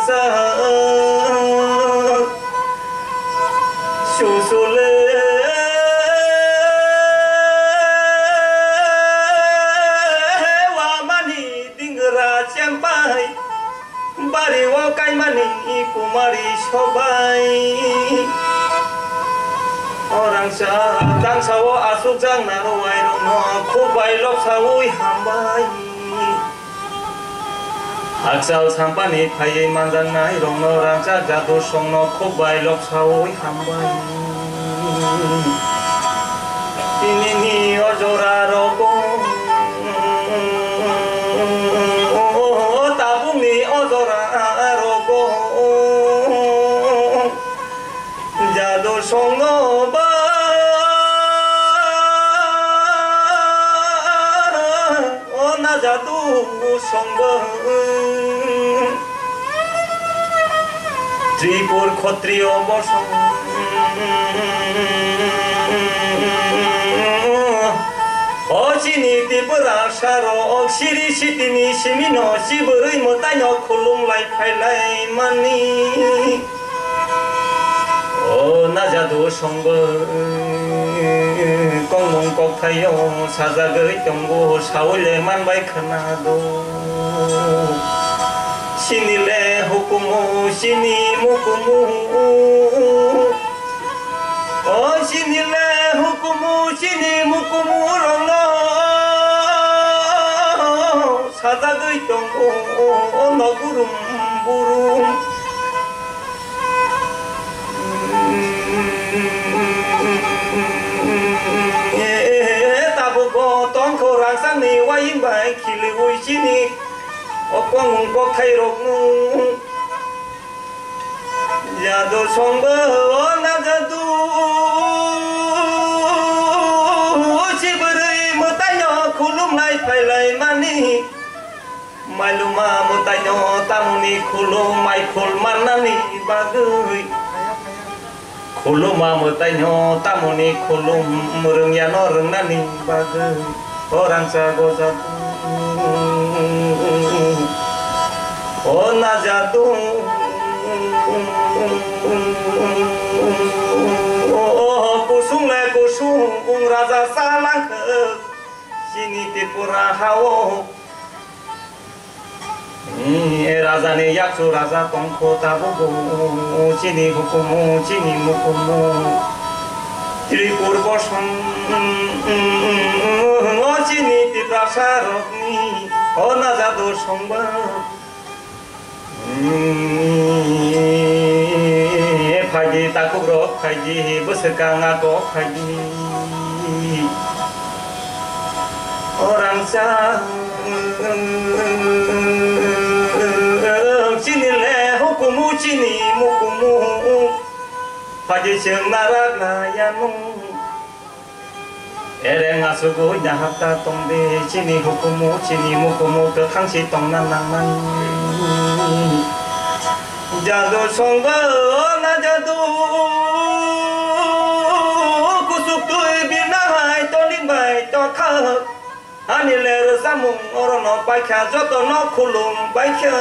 sa su su le wa mani dingra champai bari wa kai mani kumari shobai orang dang sawo asuk jang naro wai no khubai lok sawui hambai aksal sampani phai mandan nai rong no rang cha jadu song no khubai lok sawui hambai ini ni ojora roko tabung ni ojora roko jadu song no ba ona jadu song ba Tripur Khatriya bosong Ochini Tripura Sharok Shiri Shitini Shimino Shiburui Motayo Khulum Lai Phai Lai Mani O Najadu Songba Kongung Kok Thayo Sajagai Tonggo Saule Man Bai Khanado Sinile hukumu sini mukumu Oh sinile hukumu sini mukumu rono Sadagai tonggo ono gurum burum Tabugo tongko rangsang ni wayin bai kili ui sini Okong kok thay rok nu Jadu song ba na jadu Si beri mutayo khulum lai phai lai mani Mai luma mutayo tamuni khulum mai khul manani bagai Khuluma mutayo tamuni khulum murung ya norung nani bagai Orang sago jadu Ona jadu kusung le kusung raja salang sini Tripura hawo raja ne yaksu raja tongko tabugo sini hukumu sini mukumu Tripur bosong sini Tripura sarokni ona jadu songba Pagi takuk rok pagi besekang aku pagi orang sini le hukumu sini mukumu pagi siang narak layanu Ereng asugo nyahata tongde sini hukumu sini mukumu tekang si tong nanangan Jadu songba na jadu kusuk tui binahai tolin bai to khak Ani ler samung orono bai kha joto no khulum bai kha